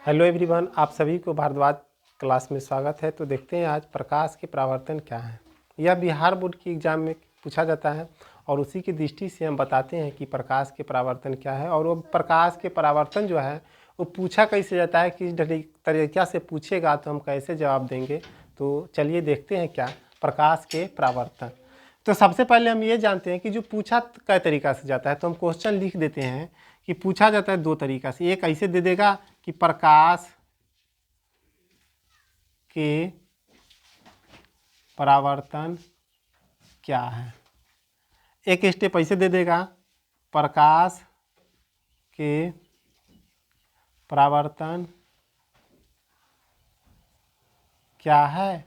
Hello everyone, आप सभी को भारद्वाज क्लास में स्वागत है। तो देखते हैं आज प्रकाश के परावर्तन क्या है। यह बिहार बोर्ड की एग्ज़ाम में पूछा जाता है और उसी की दृष्टि से हम बताते हैं कि प्रकाश के परावर्तन क्या है। और वो प्रकाश के परावर्तन जो है वो पूछा कैसे जाता है, किस तरीक़ा से पूछेगा तो हम कैसे जवाब देंगे। तो चलिए देखते हैं क्या प्रकाश के परावर्तन। तो सबसे पहले हम ये जानते हैं कि जो पूछा कई तरीक़ा से जाता है, तो हम क्वेश्चन लिख देते हैं कि पूछा जाता है दो तरीक़ा से। एक ऐसे दे देगा कि प्रकाश के परावर्तन क्या है। एक स्टेप ऐसे दे देगा, प्रकाश के परावर्तन क्या है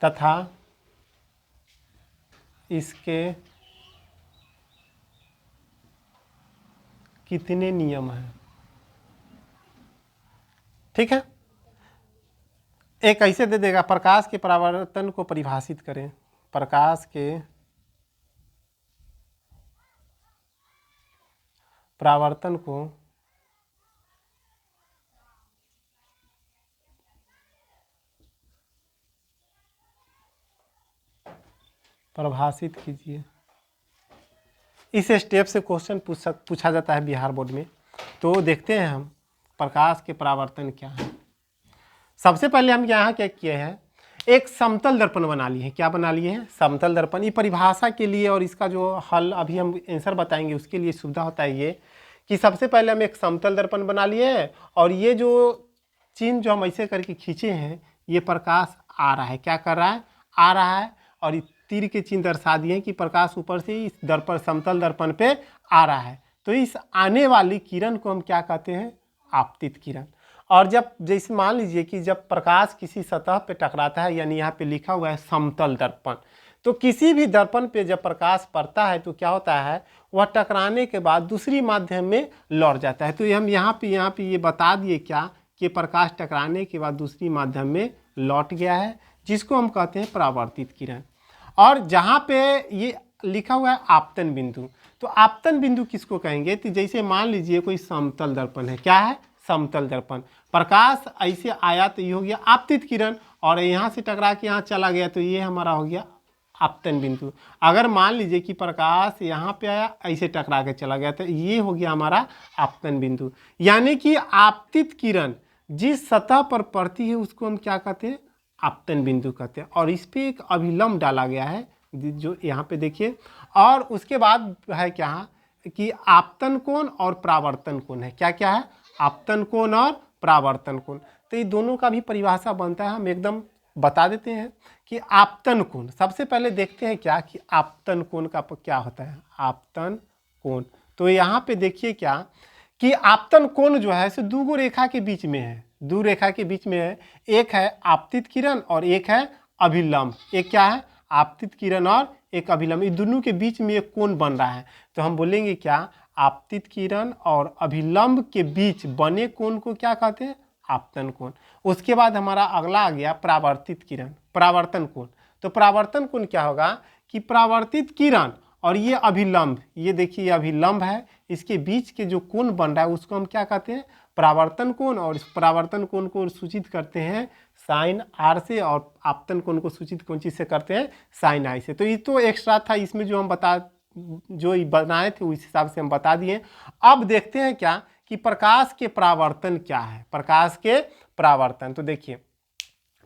तथा इसके कितने नियम हैं। ठीक है। एक ऐसे दे देगा, प्रकाश के परावर्तन को परिभाषित करें। प्रकाश के परावर्तन को परिभाषित कीजिए। इस स्टेप से क्वेश्चन पूछा जाता है बिहार बोर्ड में। तो देखते हैं हम प्रकाश के परावर्तन क्या है। सबसे पहले हम यहाँ क्या किए हैं, एक समतल दर्पण बना लिए हैं। क्या बना लिए हैं? समतल दर्पण। ये परिभाषा के लिए और इसका जो हल अभी हम आंसर बताएंगे उसके लिए सुविधा होता है ये कि सबसे पहले हम एक समतल दर्पण बना लिए हैं और ये जो चिन्ह जो हम ऐसे करके खींचे हैं, ये प्रकाश आ रहा है। क्या कर रहा है? आ रहा है। और तीर के चिन्ह दर्शा दिए हैं कि प्रकाश ऊपर से इस दर्पण समतल दर्पण पे आ रहा है। तो इस आने वाली किरण को हम क्या कहते हैं? आपतित किरण। और जब जैसे मान लीजिए कि जब प्रकाश किसी सतह पे टकराता है, यानी यहाँ पे लिखा हुआ है समतल दर्पण, तो किसी भी दर्पण पे जब प्रकाश पड़ता है तो क्या होता है, वह टकराने के बाद दूसरी माध्यम में लौट जाता है। तो हम यहाँ पे ये बता दिए क्या कि प्रकाश टकराने के बाद दूसरी माध्यम में लौट गया है, जिसको हम कहते हैं परावर्तित किरण। और जहाँ पे ये लिखा हुआ है आपतन बिंदु, तो आपतन बिंदु किसको कहेंगे? तो जैसे मान लीजिए कोई समतल दर्पण है। क्या है? समतल दर्पण। प्रकाश ऐसे आया तो ये हो गया आपतित किरण, और यहाँ से टकरा के यहाँ चला गया तो ये हमारा हो गया आपतन बिंदु। अगर मान लीजिए कि प्रकाश यहाँ पे आया, ऐसे टकरा के चला गया तो ये हो गया हमारा आपतन बिंदु। यानी कि आपतित किरण जिस सतह पर पड़ती है उसको हम क्या कहते हैं? आपतन बिंदु कहते हैं। और इस पे एक अभिलंब डाला गया है जो यहाँ पे देखिए। और उसके बाद है क्या कि आपतन कोण और परावर्तन कोण है। क्या क्या है? आपतन कोण और परावर्तन कोण। तो ये दोनों का भी परिभाषा बनता है, हम एकदम बता देते हैं कि आपतन कोण। सबसे पहले देखते हैं क्या कि आपतन कोण का क्या होता है। आपतन कोण, तो यहाँ पे देखिए क्या कि आपतन कोण जो है सो दो रेखा के बीच में है। दो रेखा के बीच में है, एक है आपतित किरण और एक है अभिलंब। एक क्या है? आपतित किरण और एक अभिलंब। इन दोनों के बीच में एक कोण बन रहा है। तो हम बोलेंगे क्या? आपतित किरण और अभिलंब के बीच बने कोण को क्या कहते हैं? आपतन कोण। उसके बाद हमारा अगला आ गया परावर्तित किरण, परावर्तन कोण। तो परावर्तन कोण क्या होगा कि परावर्तित किरण और ये अभिलंब, ये देखिए ये अभिलंब है, इसके बीच के जो कोण बन रहा है उसको हम क्या कहते हैं? परावर्तन कोण। और इस परावर्तन कोण को सूचित करते हैं साइन आर से, और आपतन कोण को सूचित कौन चीज से करते हैं? साइन आई से। तो ये तो एक्स्ट्रा था, इसमें जो हम जो बनाए थे उस हिसाब से हम बता दिए। अब देखते हैं क्या कि प्रकाश के परावर्तन क्या है। प्रकाश के परावर्तन, तो देखिए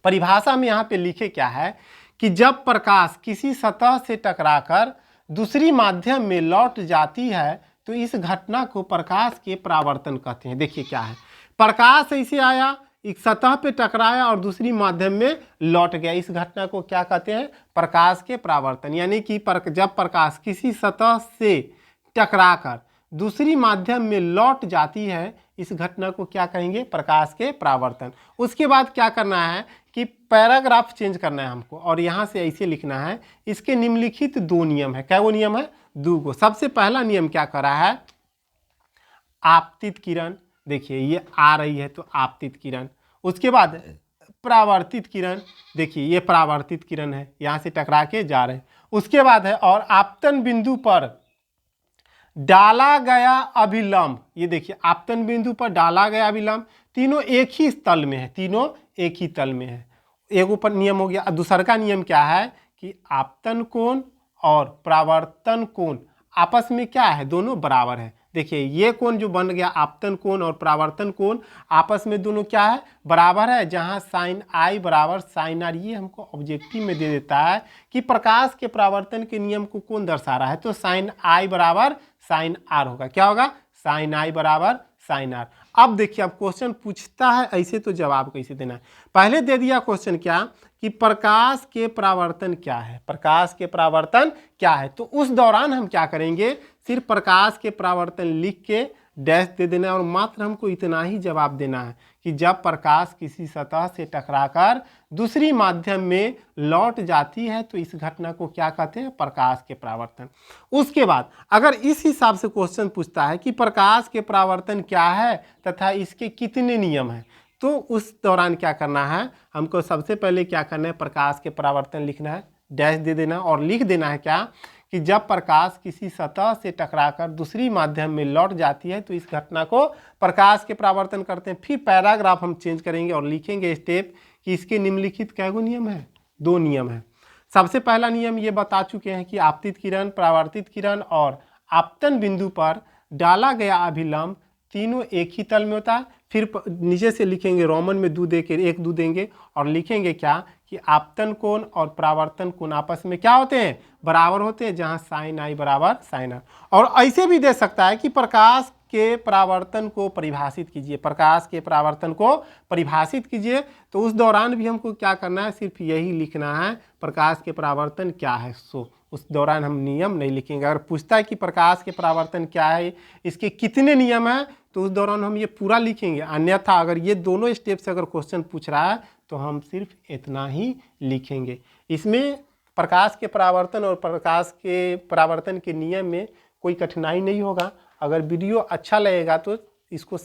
परिभाषा में यहाँ पे लिखे क्या है कि जब प्रकाश किसी सतह से टकराकर दूसरी माध्यम में लौट जाती है तो इस घटना को प्रकाश के परावर्तन कहते हैं। देखिए क्या है, प्रकाश ऐसे आया, एक सतह पे टकराया और दूसरी माध्यम में लौट गया, इस घटना को क्या कहते हैं? प्रकाश के परावर्तन। यानी कि जब प्रकाश किसी सतह से टकराकर दूसरी माध्यम में लौट जाती है, इस घटना को क्या कहेंगे? प्रकाश के परावर्तन। उसके बाद क्या करना है कि पैराग्राफ चेंज करना है हमको, और यहाँ से ऐसे लिखना है, इसके निम्नलिखित दो नियम है। क्या वो नियम है? दो गो। सबसे पहला नियम क्या कर रहा है? आपतित किरण, देखिए ये आ रही है तो आपतित किरण। उसके बाद परावर्तित किरण, देखिए ये परावर्तित किरण है, यहाँ से टकरा के जा रहे हैं। उसके बाद है और आपतन बिंदु पर डाला गया अभिलंब, ये देखिए आपतन बिंदु पर डाला गया अभिलंब, तीनों एक ही तल में है, तीनों एक ही तल में है। एक ऊपर नियम हो गया। दूसरा का नियम क्या है कि आपतन कोण और परावर्तन कोण आपस में क्या है, दोनों बराबर है। देखिए ये कोण जो बन गया आपतन कोण और परावर्तन कोण आपस में दोनों क्या है, बराबर है। जहां साइन आई बराबर साइन आर, ये हमको ऑब्जेक्टिव में दे देता है कि प्रकाश के परावर्तन के नियम को कौन दर्शा रहा है, तो साइन आई बराबर साइन आर होगा। क्या होगा, साइन आई बराबर साइन आर। अब देखिए अब क्वेश्चन पूछता है ऐसे, तो जवाब कैसे देना है। पहले दे दिया क्वेश्चन क्या कि प्रकाश के परावर्तन क्या है, प्रकाश के परावर्तन क्या है। तो उस दौरान हम क्या करेंगे, सिर्फ प्रकाश के परावर्तन लिख के डैश दे देना है और मात्र हमको इतना ही जवाब देना है कि जब प्रकाश किसी सतह से टकराकर दूसरी माध्यम में लौट जाती है तो इस घटना को क्या कहते हैं, प्रकाश के परावर्तन। उसके बाद अगर इस हिसाब से क्वेश्चन पूछता है कि प्रकाश के परावर्तन क्या है तथा इसके कितने नियम हैं, तो उस दौरान क्या करना है, हमको सबसे पहले क्या करना है, प्रकाश के परावर्तन लिखना है, डैश दे देना और लिख देना है क्या कि जब प्रकाश किसी सतह से टकराकर दूसरी माध्यम में लौट जाती है तो इस घटना को प्रकाश के परावर्तन करते हैं। फिर पैराग्राफ हम चेंज करेंगे और लिखेंगे स्टेप कि इसके निम्नलिखित कैगो नियम है, 2 नियम है। सबसे पहला नियम ये बता चुके हैं कि आपतित किरण, परावर्तित किरण और आपतन बिंदु पर डाला गया अभिलंब तीनों एक ही तल में होता है। फिर नीचे से लिखेंगे रोमन में 2 दे के 1 2 देंगे और लिखेंगे क्या कि आपतन कोण और परावर्तन कोण आपस में क्या होते हैं, बराबर होते हैं, जहां साइन आई बराबर साइन आर। और ऐसे भी दे सकता है कि प्रकाश के परावर्तन को परिभाषित कीजिए, प्रकाश के परावर्तन को परिभाषित कीजिए। तो उस दौरान भी हमको क्या करना है, सिर्फ यही लिखना है प्रकाश के परावर्तन क्या है। सो उस दौरान हम नियम नहीं लिखेंगे। अगर पूछता है कि प्रकाश के परावर्तन क्या है, इसके कितने नियम हैं, तो उस दौरान हम ये पूरा लिखेंगे। अन्यथा अगर ये दोनों स्टेप से अगर क्वेश्चन पूछ रहा है तो हम सिर्फ इतना ही लिखेंगे। इसमें प्रकाश के परावर्तन और प्रकाश के परावर्तन के नियम में कोई कठिनाई नहीं होगा। अगर वीडियो अच्छा लगेगा तो इसको